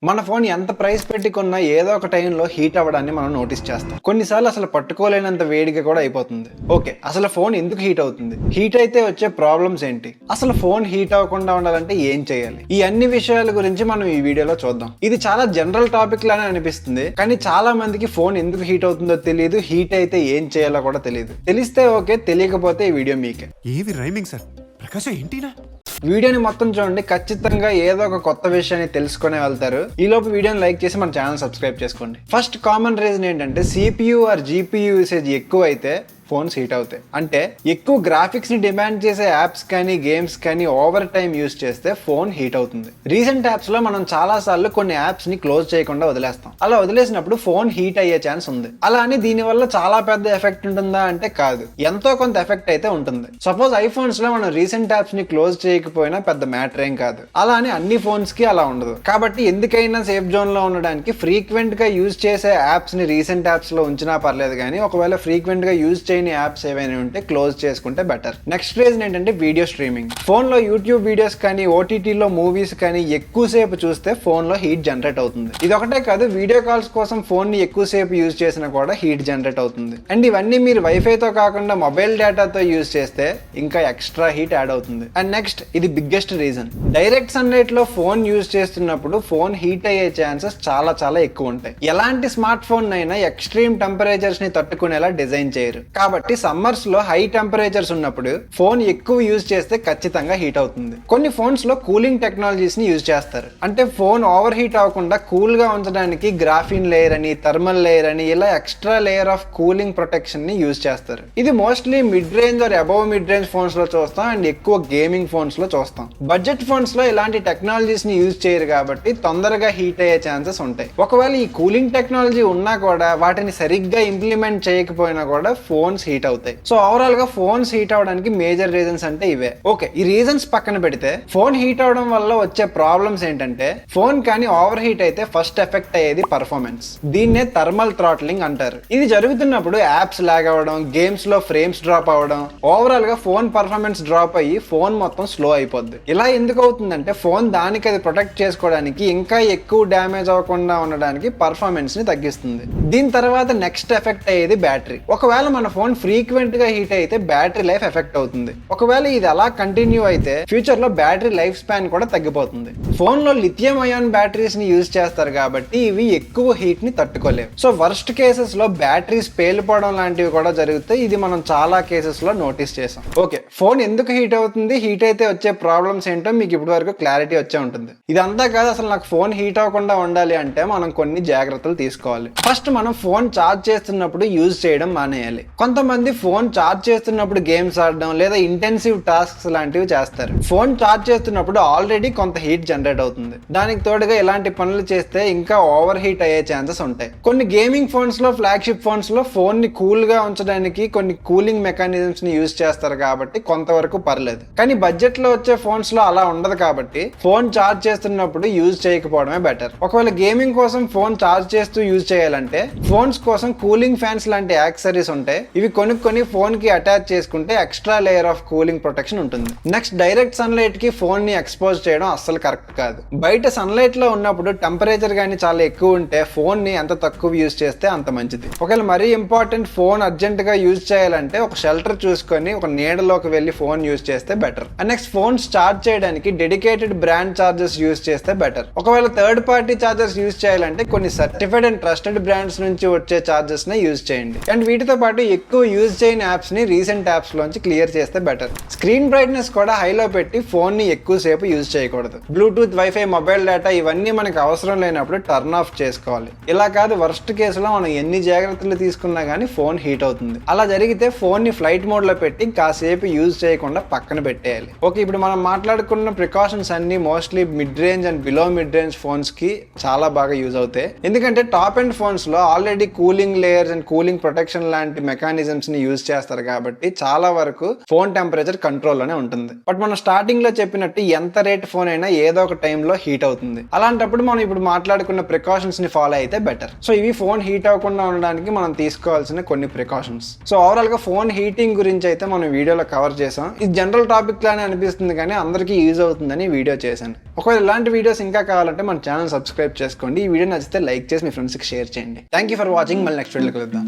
మన ఫోన్ ఎంత ప్రైస్ పెట్టి కొన్నా ఏదో ఒక టైంలో హీట్ అవ్వడాన్ని మనం నోటీస్ చేస్తాం. కొన్నిసార్లు అసలు పట్టుకోలేనంత వేడిగా కూడా అయిపోతుంది. ఓకే, అసలు ఫోన్ ఎందుకు హీట్ అవుతుంది? హీట్ అయితే వచ్చే ప్రాబ్లమ్స్ ఏంటి? అసలు ఫోన్ హీట్ అవ్వకుండా ఉండాలంటే ఏం చేయాలి? ఈ అన్ని విషయాల గురించి మనం ఈ వీడియోలో చూద్దాం. ఇది చాలా జనరల్ టాపిక్ లానే అనిపిస్తుంది, కానీ చాలా మందికి ఫోన్ ఎందుకు హీట్ అవుతుందో తెలియదు, హీట్ అయితే ఏం చేయాలో కూడా తెలియదు. తెలిస్తే ఓకే, తెలియకపోతే ఈ వీడియో మీకే. ఏవి రైమింగ్ సార్, ప్రకాశం ఏంటినా? వీడియోని మొత్తం చూడండి, ఖచ్చితంగా ఏదో ఒక కొత్త విషయాన్ని తెలుసుకునే వెళ్తారు. ఈలోపు వీడియోని లైక్ చేసి మన ఛానల్ సబ్స్క్రైబ్ చేసుకోండి. ఫస్ట్ కామన్ రీజన్ ఏంటంటే CPU ఆర్ GPU యూసేజ్ ఎక్కువ అయితే ఫోన్స్ హీట్ అవుతాయి. అంటే ఎక్కువ గ్రాఫిక్స్ ని డిమాండ్ చేసే యాప్స్ కానీ గేమ్స్ కానీ ఓవర్ టైం యూస్ చేస్తే ఫోన్ హీట్ అవుతుంది. రీసెంట్ యాప్స్ లో మనం చాలా సార్లు కొన్ని యాప్స్ ని క్లోజ్ చేయకుండా వదిలేస్తాం. అలా వదిలేసినప్పుడు ఫోన్ హీట్ అయ్యే ఛాన్స్ ఉంది. అలా అని దీని వల్ల చాలా పెద్ద ఎఫెక్ట్ ఉంటుందా అంటే కాదు, ఎంతో కొంత ఎఫెక్ట్ అయితే ఉంటుంది. సపోజ్ ఐఫోన్స్ లో మనం రీసెంట్ యాప్స్ ని క్లోజ్ చేయకపోయినా పెద్ద మ్యాటర్ ఏం కాదు. అలా అని అన్ని ఫోన్స్ కి అలా ఉండదు. కాబట్టి ఎందుకైనా సేఫ్ జోన్ లో ఉండడానికి ఫ్రీక్వెంట్ గా యూజ్ చేసే యాప్స్ ని రీసెంట్ యాప్స్ లో ఉంచినా పర్లేదు, కానీ ఒకవేళ ఫ్రీక్వెంట్ గా యూజ్ యాప్స్ ఏవైనా ఉంటే క్లోజ్ చేసుకుంటే బెటర్. నెక్స్ట్ రీజన్ ఏంటంటే వీడియో స్ట్రీమింగ్. ఫోన్ లో యూట్యూబ్ వీడియోస్ కానీ ఓటీటీలో మూవీస్ కానీ ఎక్కువసేపు చూస్తే ఫోన్ లో హీట్ జనరేట్ అవుతుంది. ఇది ఒకటే కాదు, వీడియో కాల్స్ కోసం ఫోన్ ని ఎక్కువసేపు యూజ్ చేసినా కూడా హీట్ జనరేట్ అవుతుంది. అండ్ ఇవన్నీ మీరు వైఫైతో కాకుండా మొబైల్ డేటాతో యూజ్ చేస్తే ఇంకా ఎక్స్ట్రా హీట్ యాడ్ అవుతుంది. అండ్ నెక్స్ట్, ఇది బిగ్గెస్ట్ రీజన్, డైరెక్ట్ సన్లైట్ లో ఫోన్ యూజ్ చేస్తున్నప్పుడు ఫోన్ హీట్ అయ్యే ఛాన్సెస్ చాలా చాలా ఎక్కువ ఉంటాయి. ఎలాంటి స్మార్ట్ ఫోన్ అయినా ఎక్స్ట్రీమ్ టెంపరేచర్స్ ని తట్టుకునేలా డిజైన్ చేయరు. కాబట్టి సమ్మర్స్ లో హై టెంపరేచర్స్ ఉన్నప్పుడు ఫోన్ ఎక్కువ యూజ్ చేస్తే ఖచ్చితంగా హీట్ అవుతుంది. కొన్ని ఫోన్స్ లో కూలింగ్ టెక్నాలజీస్ ని యూజ్ చేస్తారు. అంటే ఫోన్ ఓవర్ హీట్ అవ్వకుండా కూల్ గా ఉంచడానికి గ్రాఫిన్ లేయర్ అని, థర్మల్ లేయర్ అని, ఇలా extra layer of cooling protection ని యూజ్ చేస్తారు. ఇది mostly mid range are above mid range phones లో చూస్తాం, అండ్ ఎక్కువ గేమింగ్ ఫోన్స్ లో చూస్తాం. బడ్జెట్ ఫోన్స్ లో ఇలాంటి టెక్నాలజీస్ ని యూజ్ చేయరు కాబట్టి తొందరగా హీట్ అయ్యే ఛాన్సెస్ ఉంటాయి. ఒకవేళ ఈ కూలింగ్ టెక్నాలజీ ఉన్నా కూడా వాటిని సరిగ్గా ఇంప్లిమెంట్ చేయకపోయినా కూడా ఫోన్స్ హీట్ అవుతాయి. సో ఓవరాల్ గా ఫోన్స్ హీట్ అవడానికి మేజర్ రీజన్స్ అంటే ఇవే. ఓకే, ఈ రీజన్స్ పక్కన పెడితే ఫోన్ హీట్ అవడం వల్ల వచ్చే ప్రాబ్లమ్స్ ఏంటంటే, ఫోన్ కానీ ఓవర్ హీట్ అయితే ఫస్ట్ ఎఫెక్ట్ అయ్యేది పర్ఫార్మెన్స్. దీన్నే థర్మల్ థ్రాట్లింగ్ అంటారు. ఇది జరుగుతున్నప్పుడు యాప్స్ లాగ్ అవ్వడం, గేమ్స్ లో ఫ్రేమ్స్ డ్రాప్ అవ్వడం, ఓవరాల్ గా ఫోన్ పర్ఫార్మెన్స్ డ్రాప్ అయ్యి ఫోన్ మొత్తం స్లో అయిపోద్ది. ఇలా ఎందుకు అవుతుందంటే, ఫోన్ దానికి అది ప్రొటెక్ట్ చేసుకోవడానికి, ఇంకా ఎక్కువ డ్యామేజ్ అవ్వకుండా ఉండడానికి పర్ఫార్మెన్స్ ని తగ్గిస్తుంది. దీని తర్వాత నెక్స్ట్ ఎఫెక్ట్ అయ్యేది బ్యాటరీ. ఒకవేళ మన ఫోన్ ఫ్రీక్వెంట్ గా హీట్ అయితే బ్యాటరీ లైఫ్ ఎఫెక్ట్ అవుతుంది. ఒకవేళ ఇది అలా కంటిన్యూ అయితే ఫ్యూచర్ లో బ్యాటరీ లైఫ్ స్పాన్ కూడా తగ్గిపోతుంది. ఫోన్ లో లిథియం అయాన్ బ్యాటరీస్ ని యూజ్ చేస్తారు కాబట్టి ఇవి ఎక్కువ హీట్ ని తట్టుకోలేవు. సో వర్స్ట్ కేసెస్ లో బ్యాటరీస్ పేలిపోవడం లాంటివి కూడా జరుగుతాయి. ఇది మనం చాలా కేసెస్ లో నోటీస్ చేసాం. ఓకే, ఫోన్ ఎందుకు హీట్ అవుతుంది, హీట్ అయితే వచ్చే ప్రాబ్లమ్స్ ఏంటో మీకు ఇప్పటి వరకు క్లారిటీ వచ్చే ఉంటుంది. ఇదంతా కాదు, అసలు నాకు ఫోన్ హీట్ అవ్వకుండా ఉండాలి అంటే మనం కొన్ని జాగ్రత్తలు తీసుకోవాలి. ఫస్ట్, మనం ఫోన్ చార్జ్ చేస్తున్నప్పుడు యూజ్ చేయడం మానేయాలి. కొంతమంది ఫోన్ చార్జ్ చేస్తున్నప్పుడు గేమ్స్ ఆడడం లేదా ఇంటెన్సివ్ టాస్క్స్ లాంటివి చేస్తారు. ఫోన్ చార్జ్ చేస్తున్నప్పుడు ఆల్రెడీ కొంత హీట్ జనరేట్ అవుతుంది. దానికి తోడుగా ఇలాంటి పనులు చేస్తే ఇంకా ఓవర్ హీట్ అయ్యే ఛాన్సెస్ ఉంటాయి. కొన్ని గేమింగ్ ఫోన్స్ లో, ఫ్లాగ్షిప్ ఫోన్స్ లో ఫోన్ ని కూల్ గా ఉంచడానికి కొన్ని కూలింగ్ మెకానిజమ్స్ ని యూజ్ చేస్తారు కాబట్టి కొంతవరకు పర్లేదు. కానీ బడ్జెట్ లో వచ్చే ఫోన్స్ లో అలా ఉండదు కాబట్టి ఫోన్ చార్జ్ చేస్తున్నప్పుడు యూజ్ చేయకపోవడమే బెటర్. ఒకవేళ గేమింగ్ కోసం ఫోన్ చార్జ్ చేస్తూ యూజ్ చేయాలంటే ఫోన్స్ కోసం కూలింగ్ ఫ్యాన్స్ లాంటి యాక్సెసరీస్ ఉంటాయి. ఇవి కొనుక్కొని ఫోన్ కి అటాచ్ చేసుకుంటే extra layer of cooling protection ఉంటుంది. నెక్స్ట్, డైరెక్ట్ సన్లైట్ కి ఫోన్ ని ఎక్స్పోజ్ చేయడం అస్సలు కరెక్ట్ కాదు. బయట సన్లైట్ లో ఉన్నప్పుడు టెంపరేచర్ గానీ చాలా ఎక్కువ ఉంటే ఫోన్ ని ఎంత తక్కువ యూజ్ చేస్తే అంత మంచిది. ఒకవేళ మరీ ఇంపార్టెంట్ ఫోన్ అర్జెంట్ గా యూజ్ చేయాలంటే ఒక షెల్టర్ చూసుకొని ఒక నీడలోకి వెళ్లి ఫోన్ యూజ్ చేస్తే better. And next, phones charge చేయడానికి డెడికేటెడ్ బ్రాండ్ చార్జర్స్ యూజ్ చేస్తే బెటర్. ఒకవేళ థర్డ్ పార్టీ చార్జర్స్ యూజ్ చేయాలంటే కొన్ని సర్టిఫైడ్ అండ్ ట్రస్టెడ్ బ్రాండ్స్ నుంచి వచ్చే చార్జర్స్ ని యూజ్ చేయండి. అండ్ వీటితో పాటు ఎక్కువ యూజ్ చేయని యాప్స్ ని రీసెంట్ యాప్స్ లోంచి క్లియర్ చేస్తే బెటర్. స్క్రీన్ బ్రైట్నెస్ కూడా హైలో పెట్టి ఫోన్ ని ఎక్కువసేపు యూజ్ చేయకూడదు. బ్లూటూత్, వైఫై, మొబైల్ డేటా ఇవన్నీ మనకు అవసరం లేనప్పుడు టర్న్ ఆఫ్ చేసుకోవాలి. ఇలా కాదు, వర్స్ట్ కేసులో మనం ఎన్ని జాగ్రత్తలు తీసుకున్నా గానీ ఫోన్ హీట్ అవుతుంది. అలా జరిగితే ఫోన్ ని ఫ్లైట్ మోడ్ లో పెట్టి కాసేపు యూజ్ చేయకుండా పక్కన పెట్టేయాలి. ఓకే, ఇప్పుడు మనం మాట్లాడుకున్న ప్రికాషన్స్ అన్ని mostly mid range and below mid range phones కి చాలా బాగా యూజ్ అవుతాయి. ఎందుకంటే టాప్ ఎండ్ ఫోన్స్ లో already cooling layers and cooling protection లాంటి మెకానిజం మెకానిజమ్స్ ని యూజ్ చేస్తారు కాబట్టి చాలా వరకు ఫోన్ టెంపరేచర్ కంట్రోల్లోనే ఉంటుంది. బట్ మనం స్టార్టింగ్ లో చెప్పినట్టు ఎంత రేట్ ఫోన్ అయినా ఏదో ఒక టైంలో హీట్ అవుతుంది. అలాంటప్పుడు మనం ఇప్పుడు మాట్లాడుకున్న ప్రికాషన్స్ ని ఫాలో అయితే బెటర్. సో ఇవి ఫోన్ హీట్ అవ్వకుండా ఉండడానికి మనం తీసుకోవాల్సిన కొన్ని ప్రికాషన్స్. సో ఓవరాల్ గా ఫోన్ హీటింగ్ గురించి అయితే మనం వీడియోలో కవర్ చేసాం. ఇది జనరల్ టాపిక్ లానే అనిపిస్తుంది కానీ అందరికీ యూజ్ అవుతుందని వీడియో చేశాను. ఒకవేళ ఇలాంటి వీడియోస్ ఇంకా కావాలంటే మన ఛానల్ సబ్స్క్రైబ్ చేసుకోండి. ఈ వీడియో నచ్చితే లైక్ చేసి మీ ఫ్రెండ్స్కి షేర్ చేయండి. Thank you for watching. మళ్ళీ నెక్స్ట్ వీడియోలో కలుద్దాం.